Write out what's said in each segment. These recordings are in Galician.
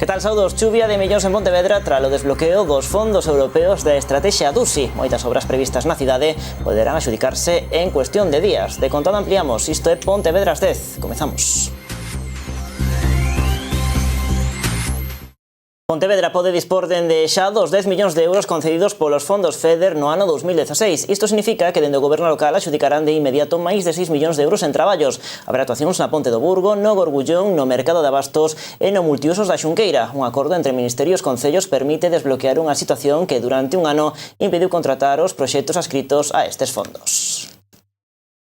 Que tal, saudos? Chuvia de millóns en Pontevedra tras o desbloqueo dos fondos europeos da estrategia DUSI. Moitas obras previstas na cidade poderán adxudicarse en cuestión de días. De contado ampliamos, isto é Pontevedras 10. Comezamos. Pontevedra pode dispor dende xa dos 10 millóns de euros concedidos polos fondos FEDER no ano 2016. Isto significa que dende o goberno local adxudicarán de inmediato máis de 6 millóns de euros en traballos. Haberá actuacións na Ponte do Burgo, no Gorgullón, no Mercado de Abastos e no Multiusos da Xunqueira. Un acordo entre ministerios e concellos permite desbloquear unha situación que durante un ano impediu contratar os proxectos adscritos a estes fondos.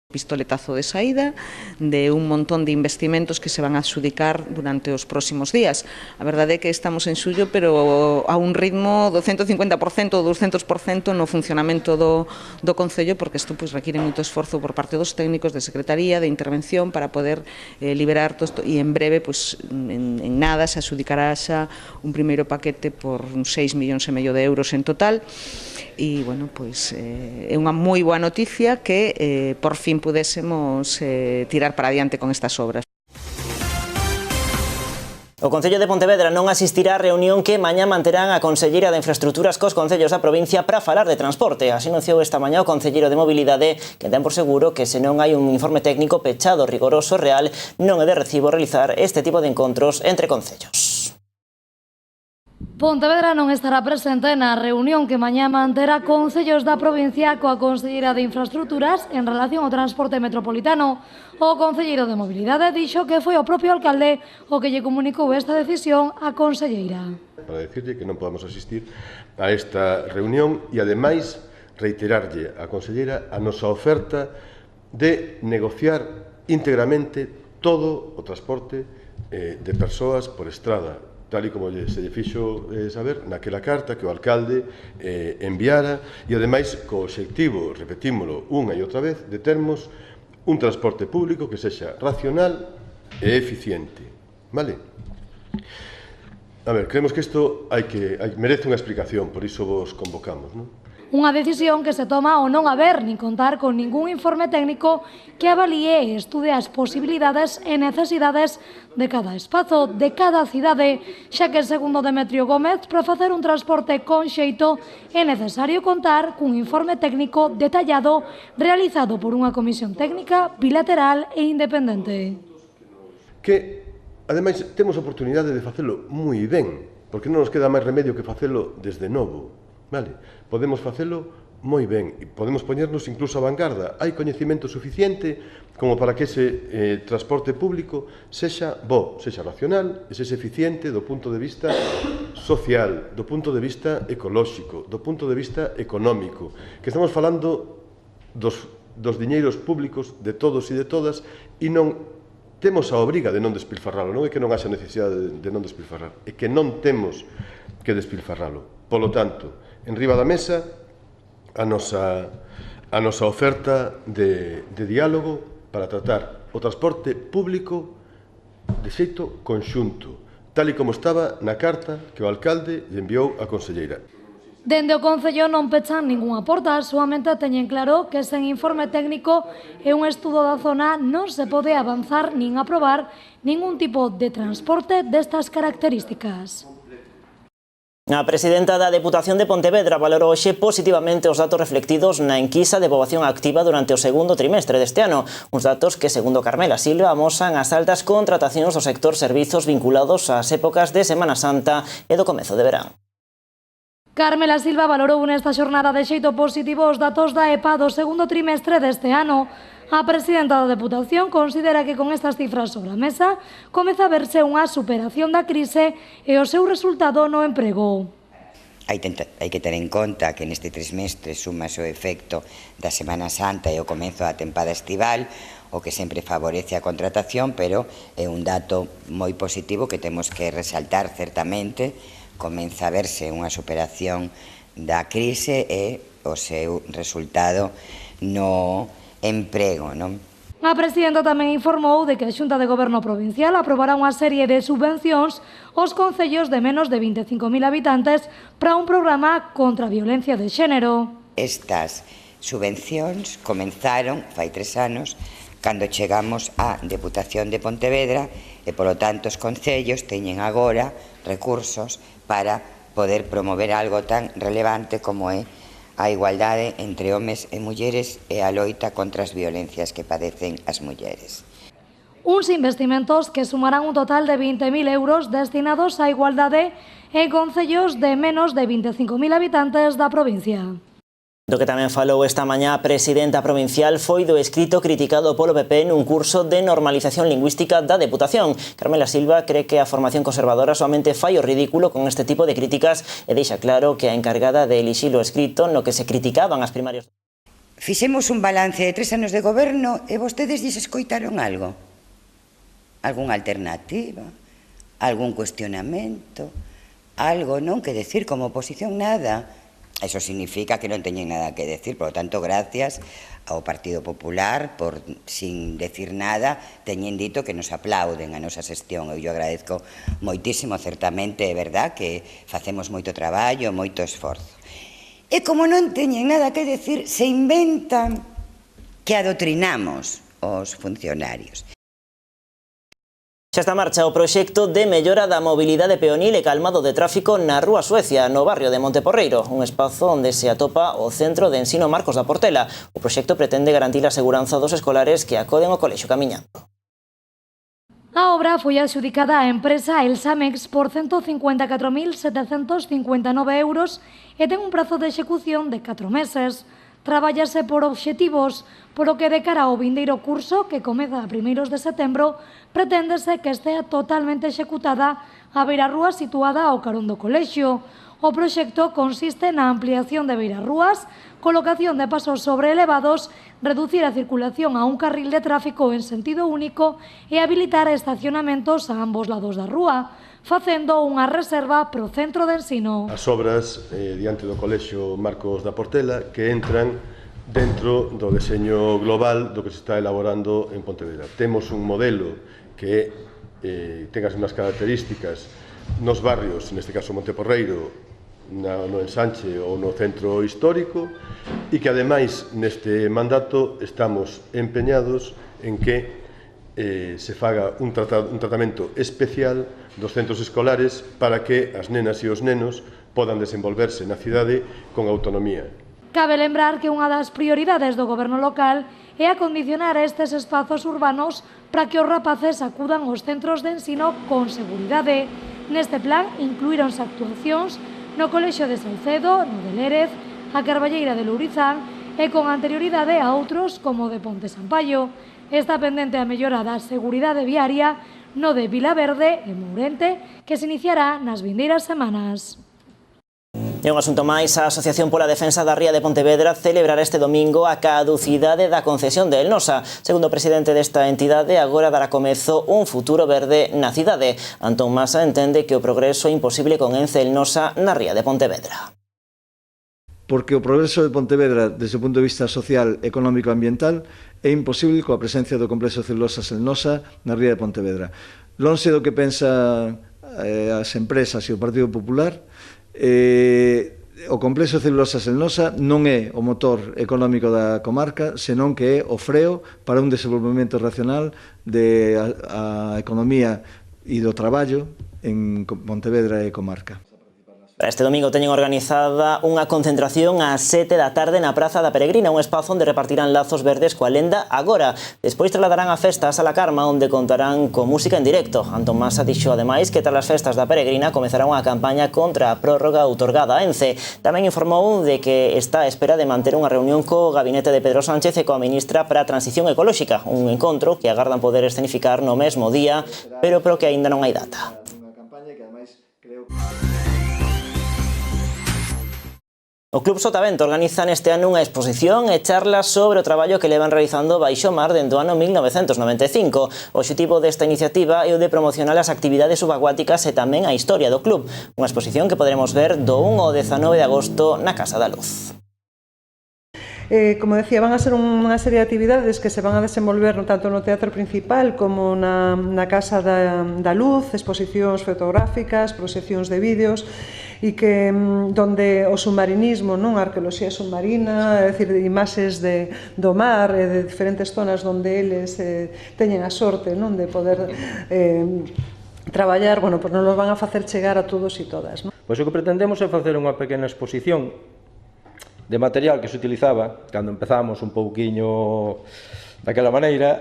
Pistoletazo de saída de un montón de investimentos que se van a adxudicar durante os próximos días. A verdade é que estamos en xullo, pero a un ritmo do 150% ou 200% no funcionamento do Concello, porque isto requiere moito esforzo por parte dos técnicos, de secretaría, de intervención, para poder liberar todo isto, e en breve, en nada, se adxudicará xa un primeiro paquete por uns 6,5 millóns de euros en total. E, bueno, é unha moi boa noticia que, por fin, pudésemos tirar para adiante con estas obras. O Concello de Pontevedra non asistirá á reunión que mañá manterán a Conselleira de Infraestructuras cos concellos da provincia para falar de transporte. Así anunciou esta mañá o Concelleiro de Mobilidade, que ten por seguro que se non hai un informe técnico pechado, rigoroso e real, non é de recibo realizar este tipo de encontros entre concellos. Pontevedra non estará presente na reunión que mañá manterá concellos da provincia coa Conselleira de Infraestructuras en relación ao transporte metropolitano. O Concelleiro de Mobilidade dixo que foi o propio alcalde o que lle comunicou esta decisión á conselleira. Para decirlle que non podamos asistir a esta reunión e, ademais, reiterarlle á conselleira a nosa oferta de negociar íntegramente todo o transporte de persoas por estrada, tal e como se lle fixo saber naquela carta que o alcalde enviara, e ademais co obxectivo, repetímolo unha e outra vez, de termos un transporte público que sexa racional e eficiente. Vale? A ver, creemos que isto merece unha explicación, por iso vos convocamos, non? Unha decisión que se toma ao non haber nin contar con ningún informe técnico que avalíe e estude as posibilidades e necesidades de cada espazo, de cada cidade, xa que, segundo Demetrio Gómez, para facer un transporte con xeito é necesario contar cun informe técnico detallado realizado por unha comisión técnica bilateral e independente. Que, ademais, temos a oportunidade de facelo moi ben, porque non nos queda máis remedio que facelo desde novo. Vale, podemos facelo moi ben e podemos poñernos incluso a vanguarda. Hai coñecemento suficiente como para que ese transporte público sexa bo, sexa racional e sexa eficiente do punto de vista social, do punto de vista ecolóxico, do punto de vista económico, que estamos falando dos diñeiros públicos de todos e de todas, e non temos a obriga de non despilfarralo. Non é que non haxa necesidade de non despilfarrar, é que non temos que despilfarralo. Polo tanto, en riba da mesa, a nosa oferta de diálogo para tratar o transporte público de xeito conxunto, tal e como estaba na carta que o alcalde lle enviou á conselleira. Dende o Concello non pechan ningunha porta, soamente teñen claro que sen informe técnico e un estudo da zona non se pode avanzar nin aprobar ningún tipo de transporte destas características. A presidenta da Deputación de Pontevedra valorou hoxe positivamente os datos reflectidos na enquisa de poboación activa durante o segundo trimestre deste ano. Uns datos que, segundo Carmela Silva, amosan as altas contratacións do sector servizos vinculados ás épocas de Semana Santa e do comezo de verán. Carmela Silva valorou nesta xornada de xeito positivo os datos da EPA do segundo trimestre deste ano. A presidenta da Deputación considera que con estas cifras sobre a mesa comeza a verse unha superación da crise e o seu resultado no emprego. Hai que ter en conta que neste trimestre sumase o efecto da Semana Santa e o comezo da tempada estival, o que sempre favorece a contratación, pero é un dato moi positivo que temos que resaltar certamente. Comeza a verse unha superación da crise e o seu resultado no emprego, non? A presidenta tamén informou de que a Xunta de Goberno Provincial aprobará unha serie de subvencións aos concellos de menos de 25.000 habitantes para un programa contra a violencia de xénero. Estas subvencións comenzaron fai 3 anos cando chegamos á Deputación de Pontevedra e, polo tanto, os concellos teñen agora recursos para poder promover algo tan relevante como é a igualdade entre homes e mulleres e a loita contra as violencias que padecen as mulleres. Uns investimentos que sumarán un total de 20.000 euros destinados á igualdade en concellos de menos de 25.000 habitantes da provincia. Do que tamén falou esta mañá a presidenta provincial foi do escrito criticado polo PP nun curso de normalización lingüística da Deputación. Carmela Silva cree que a formación conservadora soamente fai o ridículo con este tipo de críticas e deixa claro que a encargada de elixir o escrito no que se criticaban as primarias. Fixemos un balance de 3 anos de goberno e vostedes lles escoitaron algo? Algún alternativa? Algún cuestionamento? Algo, non? Que decir como oposición nada. Eso significa que non teñen nada que decir, por lo tanto, gracias ao Partido Popular por, sin decir nada, teñen dito que nos aplauden a nosa xestión. Eu agradezco moitísimo, certamente, é verdad que facemos moito traballo, moito esforzo. E como non teñen nada que decir, se inventan que adoctrinamos os funcionarios. Xa está en marcha o proxecto de mellora da mobilidade peonil e calmado de tráfico na Rúa Suecia, no barrio de Monteporreiro, un espazo onde se atopa o Centro de Ensino Marcos da Portela. O proxecto pretende garantir a seguranza dos escolares que acoden ao colexio camiñando. A obra foi adxudicada á empresa Elsamex por 154.759 euros e ten un prazo de execución de 4 meses. Trabállase por obxectivos, polo que de cara ao vindeiro curso, que comeza a primeiros de setembro, preténdese que estea totalmente executada a beirarrúa situada ao carón do colexio. O proxecto consiste na ampliación de beirarrúas, colocación de pasos sobre elevados, reducir a circulación a un carril de tráfico en sentido único e habilitar estacionamentos a ambos lados da rúa, facendo unha reserva pro centro de ensino. As obras diante do Colexio Marcos da Portela que entran dentro do deseño global do que se está elaborando en Pontevedra. Temos un modelo que ten as mesmas características nos barrios, neste caso Monteporreiro, no ensanche ou no centro histórico, e que ademais neste mandato estamos empeñados en que se faga un tratamento especial dos centros escolares para que as nenas e os nenos podan desenvolverse na cidade con autonomía. Cabe lembrar que unha das prioridades do goberno local é acondicionar estes espazos urbanos para que os rapaces acudan aos centros de ensino con seguridade. Neste plan incluíronse actuacións no Colexio de Salcedo, no de Lérez, a Carballeira de Lourizán e con anterioridade a outros como o de Ponte Sampaio. Está pendente a mellora da seguridade viaria no de Vilaverde e Mourente, que se iniciará nas vindeiras semanas. E un asunto máis, a Asociación pola Defensa da Ría de Pontevedra celebrará este domingo a caducidade da concesión de Elnosa. Segundo o presidente desta entidade, agora dará comezo un futuro verde na cidade. Antón Masa entende que o progreso é imposible con Ence Elnosa na Ría de Pontevedra. Porque o progreso de Pontevedra, desde o punto de vista social, económico e ambiental, é imposible coa presencia do complexo celulosas Elnosa na Ría de Pontevedra. Lonxe do que pensa as empresas e o Partido Popular, o complexo celulosas Elnosa non é o motor económico da comarca, senón que é o freo para un desenvolvemento racional da economía e do traballo en Pontevedra e comarca. Para este domingo teñen organizada unha concentración ás 7 da tarde na Praza da Peregrina, un espazo onde repartirán lazos verdes coa lenda Agora. Despois trasladarán a festa a Sala Carma, onde contarán con música en directo. Antón Masa dixo ademais que tras as festas da Peregrina comezará unha campaña contra a prórroga outorgada a Ence. Tamén informou de que está a espera de manter unha reunión co gabinete de Pedro Sánchez e coa ministra para a Transición Ecolóxica, un encontro que agardan poder escenificar no mesmo día, pero que aínda non hai data. O Club Sotavento organiza neste ano unha exposición e charlas sobre o traballo que levan realizando baixo mar dende o ano 1995. O obxectivo desta iniciativa é o de promocionar as actividades subacuáticas e tamén a historia do club. Unha exposición que poderemos ver do 1 ao 19 de agosto na Casa da Luz. Como decía, van a ser unha serie de actividades que se van a desenvolver tanto no teatro principal como na Casa da Luz, exposicións fotográficas, proxeccións de vídeos, e que donde o submarinismo, a arqueoloxía submarina, é dicir, imaxes do mar e de diferentes zonas onde eles teñen a sorte de poder traballar, bueno, pois non nos van a facer chegar a todos e todas, non? Pois o que pretendemos é facer unha pequena exposición de material que se utilizaba cando empezamos un pouquiño daquela maneira.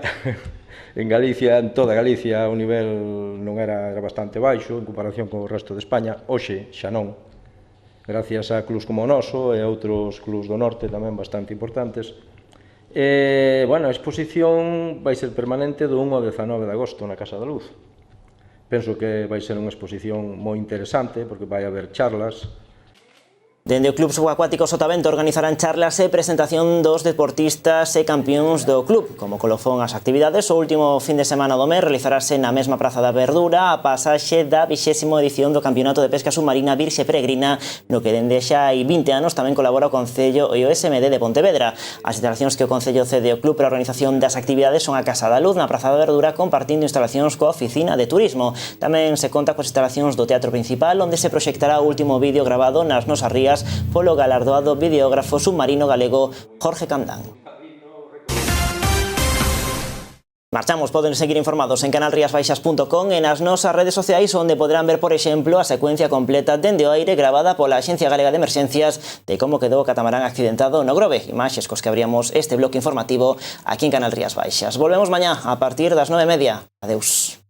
En Galicia, en toda Galicia, o nivel non era bastante baixo en comparación co resto de España. Hoxe xa non, gracias a clubs como o noso e a outros clubs do norte tamén bastante importantes. Bueno, a exposición vai ser permanente do 1 ao 19 de agosto na Casa da Luz. Penso que vai ser unha exposición moi interesante porque vai haber charlas. Dende o Club Subacuático Sotavento organizarán charlas e presentación dos deportistas e campións do club. Como colofón as actividades, o último fin de semana do mes realizarase na mesma Praza da Verdura a pasaxe da 20ª edición do Campeonato de Pesca Submarina Virxe Peregrina, no que dende xa hai 20 anos tamén colabora o Concello e o SMD de Pontevedra. As instalacións que o Concello cede ao club para a organización das actividades son a Casa da Luz na Praza da Verdura, compartindo instalacións coa Oficina de Turismo. Tamén se conta coas instalacións do Teatro Principal, onde se proxectará o último vídeo grabado nas nosas rías polo galardoado videógrafo submarino galego Jorge Candán. Marchamos, poden seguir informados en canalriasbaixas.com e nas nosas redes sociais, onde poderán ver, por exemplo, a secuencia completa dende o aire gravada pola Axencia Galega de Emerxencias de como quedou o catamarán accidentado no Grove. Imaxes cos que abríamos este bloque informativo aquí en Canal Rías Baixas. Volvemos mañá a partir das 9:30. Adeus.